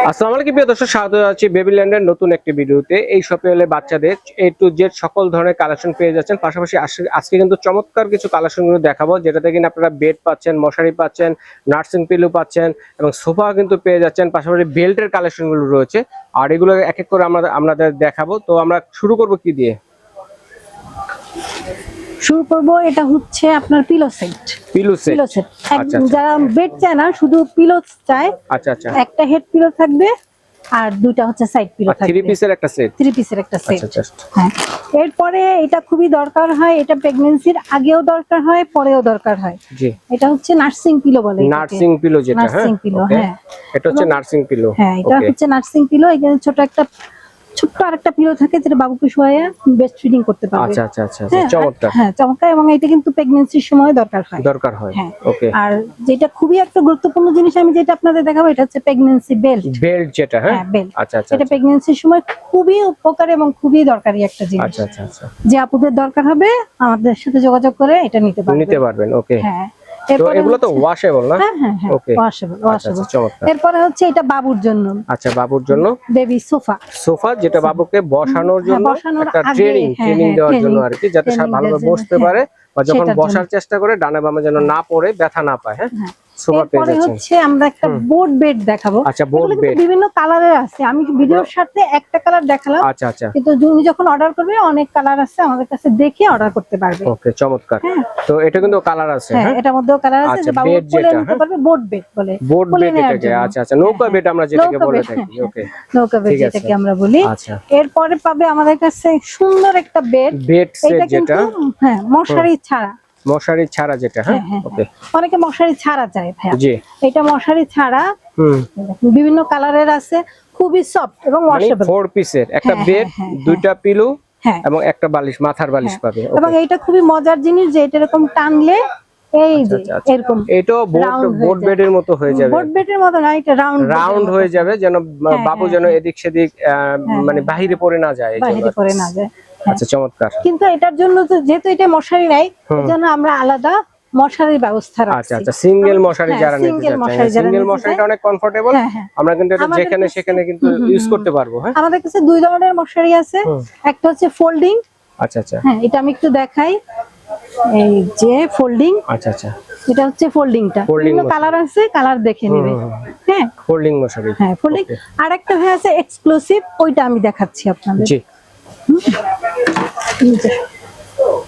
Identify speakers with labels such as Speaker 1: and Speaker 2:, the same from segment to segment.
Speaker 1: আসসালামু আলাইকুম প্রিয় দর্শক, স্বাগত জানাচ্ছি বেবিল্যান্ডের নতুন একটি ভিডিওতে। এই শপে এলে বাচ্চাদের A to Z সকল ধরনের কালেকশন পেয়ে যাচ্ছেন। পাশাপাশি আজকে কিন্তু চমৎকার কিছু কালেকশনগুলো দেখাবো, যেটাতে কিনা আপনারা বেড পাচ্ছেন, মশারি পাচ্ছেন, নার্সিং পিলো পাচ্ছেন এবং সোফা কিন্তু পেয়ে যাচ্ছেন। পাশাপাশি বেল্টের কালেকশনগুলো রয়েছে, আর এগুলো এক এক করে আমাদের দেখাবো। তো আমরা শুরু করব কি দিয়ে?
Speaker 2: শুরু করব, এটা হচ্ছে আপনার পিলো সেট।
Speaker 1: পিলো সেট,
Speaker 2: যারা বেড চায় না, শুধু পিলো চায়,
Speaker 1: আচ্ছা আচ্ছা,
Speaker 2: একটা হেড পিলো থাকবে আর দুইটা হচ্ছে সাইড পিলো থাকবে।
Speaker 1: 3 পিসের একটা সেট,
Speaker 2: 3 পিসের একটা সেট।
Speaker 1: আচ্ছা।
Speaker 2: হ্যাঁ, এরপরে এটা খুবই দরকার হয়, এটা প্রেগন্যান্সির আগেও দরকার হয়, পরেও দরকার হয়।
Speaker 1: জি,
Speaker 2: এটা হচ্ছে নার্সিং পিলো বলে।
Speaker 1: নার্সিং পিলো যেটা, হ্যাঁ
Speaker 2: নার্সিং পিলো, হ্যাঁ
Speaker 1: এটা হচ্ছে নার্সিং পিলো।
Speaker 2: হ্যাঁ, এটা হচ্ছে নার্সিং পিলো। এখানে ছোট্ট আরেকটা পিলো থাকে, যেটা বাবুকে শোয়ায়া বেস্ট ফিডিং করতে পারবে।
Speaker 1: আচ্ছা, চমৎকার।
Speaker 2: হ্যাঁ, চমৎকার। এবং এটা কিন্তু প্রেগন্যান্সির সময় দরকার হয়।
Speaker 1: হ্যাঁ, ওকে।
Speaker 2: আর যেটা খুবই একটা গুরুত্বপূর্ণ জিনিস আমি যেটা আপনাদের দেখাবো, এটা হচ্ছে প্রেগন্যান্সি বেল্ট।
Speaker 1: বেল্ট যেটা, হ্যাঁ
Speaker 2: বেল্ট।
Speaker 1: আচ্ছা।
Speaker 2: এটা প্রেগন্যান্সির সময় খুবই উপকারী এবং খুবই দরকারি একটা জিনিস।
Speaker 1: আচ্ছা,
Speaker 2: যে আপুদের দরকার হবে, আমাদের সাথে যোগাযোগ করে এটা নিতে পারবেন।
Speaker 1: ওকে।
Speaker 2: হ্যাঁ,
Speaker 1: তো এগুলো তো ওয়াশেবল না?
Speaker 2: হ্যাঁ,
Speaker 1: ওকে,
Speaker 2: ওয়াশেবল।
Speaker 1: চমৎকার।
Speaker 2: এরপরে হচ্ছে এটা বাবুর জন্য।
Speaker 1: আচ্ছা, বাবুর জন্য
Speaker 2: বেবি সোফা,
Speaker 1: যেটা বাবুকে বসানোর জন্য, একটা ট্রেনিং দেওয়ার জন্য আর কি, যাতে ভালোভাবে বসতে পারে বা যখন বসার চেষ্টা করে ডানে বামে যেন না পড়ে, ব্যথা না পায়। হ্যাঁ, সোফা পেয়ে যাচ্ছেন।
Speaker 2: হচ্ছে আমরা একটা বোর্ড বেড দেখাবো।
Speaker 1: আচ্ছা, বোর্ড বেড
Speaker 2: বিভিন্ন কালারের আছে। আমি ভিডিওর সাথে একটা কালার দেখালাম।
Speaker 1: আচ্ছা,
Speaker 2: কিন্তু তুমি যখন অর্ডার করবে, অনেক কালার আছে, আমাদের কাছে দেখে অর্ডার করতে পারবে।
Speaker 1: ওকে, চমৎকার। তো এটা কিন্তু কালার আছে।
Speaker 2: হ্যাঁ, এটার মধ্যেও কালার আছে। যে বাবু কোলে নিতে পারবে, বোর্ড বেড বলে।
Speaker 1: বোর্ড বেড এটাকে, আচ্ছা, নৌকা বেড আমরা যেটাকে বলে থাকি। ওকে,
Speaker 2: নৌকা বেড যেটাকে আমরা বলি।
Speaker 1: আচ্ছা,
Speaker 2: এরপরে পাবে আমাদের কাছে সুন্দর একটা বেড
Speaker 1: সেট যেটা,
Speaker 2: হ্যাঁ, মশারি ছাড়া যেটা। হ্যাঁ,
Speaker 1: ওকে।
Speaker 2: অনেকে মশারি ছাড়া চায় ভাইয়া।
Speaker 1: জি,
Speaker 2: এটা মশারি ছাড়া, বিভিন্ন কালারের আছে, খুবই সফট এবং ওয়াশেবল।
Speaker 1: 4 পিসের একটা বেড, দুইটা পিলো এবং একটা বালিশ, মাথার বালিশ পাবে।
Speaker 2: এবং এইটা খুবই মজার জিনিস যে এটা এরকম টানলে এই যে এরকম,
Speaker 1: এটা বোর্ড বেডের মতো হয়ে যাবে।
Speaker 2: বোর্ড বেডের মতো না, এটা
Speaker 1: রাউন্ড হয়ে যাবে, যেন বাবু যেন এদিক সেদিক মানে বাহিরে পড়ে না যায়। আচ্ছা, চমৎকার।
Speaker 2: কিন্তু এটার জন্য যেহেতু এটা মশারি নাই, এজন্য আমরা আলাদা মশারির ব্যবস্থা রাখছি।
Speaker 1: আচ্ছা, সিঙ্গেল মশারি যারা নিতে চায়, সিঙ্গেল মশারিটা অনেক কমফোর্টেবল। আমরা কিন্তু এটা যেখানে সেখানে কিন্তু ইউজ করতে পারবো। হ্যাঁ,
Speaker 2: আমাদের কাছে দুই ধরনের মশারি আছে। একটা হচ্ছে ফোল্ডিং।
Speaker 1: আচ্ছা,
Speaker 2: হ্যাঁ, এটা আমি একটু দেখাই। এই যে ফোল্ডিং,
Speaker 1: আচ্ছা,
Speaker 2: এটা হচ্ছে ফোল্ডিংটা। বিভিন্ন কালার আছে, কালার দেখে নেবে। হ্যাঁ,
Speaker 1: ফোল্ডিং মশারি।
Speaker 2: হ্যাঁ, ফোল্ডিং। আরেকটা হয়ে আছে এক্সক্লুসিভ, ওইটা আমি দেখাচ্ছি আপনাদের।
Speaker 1: জি,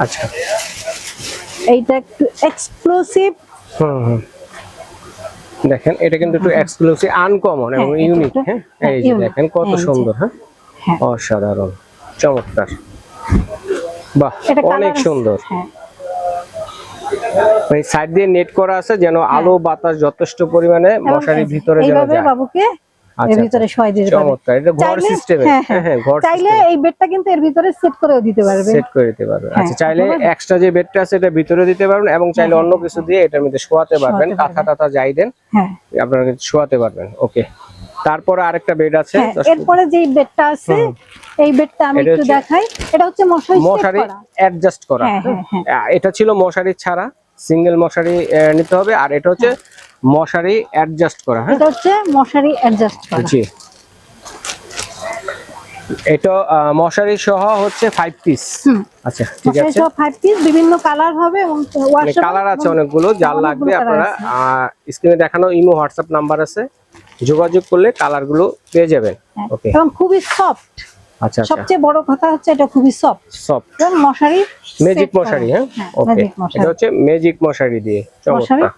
Speaker 1: আচ্ছা,
Speaker 2: এইটা একটু এক্সক্লুসিভ।
Speaker 1: দেখেন, এটা কিন্তু একটু এক্সক্লুসিভ, আনকমন এবং ইউনিক। হ্যাঁ, এই যে দেখেন কত সুন্দর। হ্যাঁ, অসাধারণ, চমৎকার, বাহ, অনেক সুন্দর। এই সাইড দিয়ে নেট করা আছে, যেন আলো বাতাস যথেষ্ট পরিমাণে মশারির ভিতরে যেন যায়।
Speaker 2: বাবুকে এর ভিতরে শোয়াই দিতে পারবে।
Speaker 1: চমৎকার, এটা ঘর সিস্টেমে। হ্যাঁ, ঘর
Speaker 2: চাইলে এই বেডটা কিন্তু এর ভিতরে সেট করেও দিতে পারবে।
Speaker 1: আচ্ছা, চাইলে এক্সট্রা যে বেডটা আছে এটা ভিতরে দিতে পারবেন, এবং চাইলে অন্য কিছু দিয়ে এটার মধ্যে শোয়াতে পারবেন। কাঁথা টাথা যাই দেন, আপনারা কিন্তু শোয়াতে পারবেন। ওকে, তারপরে আরেকটা বেড আছে।
Speaker 2: এরপরে যে বেডটা আছে, এই বেডটা আমি একটু দেখাই। এটা হচ্ছে মশারি
Speaker 1: অ্যাডজাস্ট করা। এটা ছিল মশারি ছাড়া, সিঙ্গেল মশারি নিতে হবে। আর এটা হচ্ছে মশারি অ্যাডজাস্ট করা।
Speaker 2: এটা হচ্ছে মশারি অ্যাডজাস্ট করা।
Speaker 1: জি, এটা মশারি সহ হচ্ছে 5 পিস। আচ্ছা, ঠিক আছে,
Speaker 2: 5 পিস, বিভিন্ন কালার হবে এবং
Speaker 1: কালার আছে অনেকগুলো। যার লাগবে আপনারা স্ক্রিনে দেখানো ইমো হোয়াটসঅ্যাপ নাম্বার আছে, যোগাযোগ করলে কালারগুলো পেয়ে যাবেন। ওকে,
Speaker 2: এবং খুবই সফট। আচ্ছা, সবচেয়ে বড় কথা হচ্ছে এটা খুবই সফট এবং মশারি
Speaker 1: ম্যাজিক মশারি। হ্যাঁ, ওকে, এটা হচ্ছে ম্যাজিক মশারি দিয়ে চমৎকার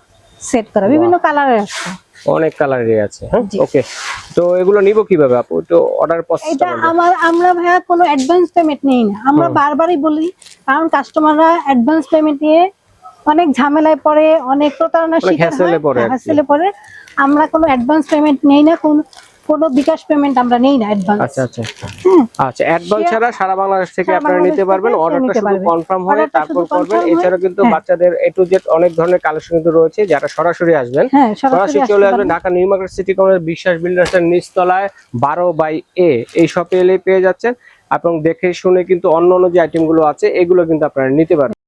Speaker 2: সেট করা, বিভিন্ন কালারের আছে,
Speaker 1: অনেক কালারের আছে। হ্যাঁ, ওকে। তো এগুলো নিব কিভাবে আপু? তো অর্ডার প্রসেসটা
Speaker 2: আমরা ভাইয়া কোনো অ্যাডভান্স পেমেন্ট নেই না। আমরা বারবারই বলি, কারণ কাস্টমাররা অ্যাডভান্স পেমেন্ট নিয়ে অনেক ঝামেলায় পড়ে, অনেক প্রতারণার শিকার হয়, হ্যাসেলে পড়ে। আমরা কোনো অ্যাডভান্স পেমেন্ট নেই না, কোনো বিকাশ পেমেন্ট আমরা নেই না অ্যাডভান্স।
Speaker 1: আচ্ছা, অ্যাডভান্স ছাড়া সারা বাংলাদেশ থেকে আপনারা নিতে পারবেন। অর্ডারটা শুধু কনফার্ম হলে তারপর করবেন। এছাড়া কিন্তু বাচ্চাদের A to Z অনেক ধরনের কালেকশন কিন্তু রয়েছে, যারা সরাসরি আসবেন, সরাসরি চলে আসবেন Dhaka new market city corner বিশ্বাস বিল্ডার্সের নিচতলায় 12/A এই শপে এলে পেয়ে যাচ্ছেন। এবং দেখে শুনে কিন্তু অন্য যে আইটেমগুলো আছে এগুলো কিন্তু আপনারা নিতে পারবেন।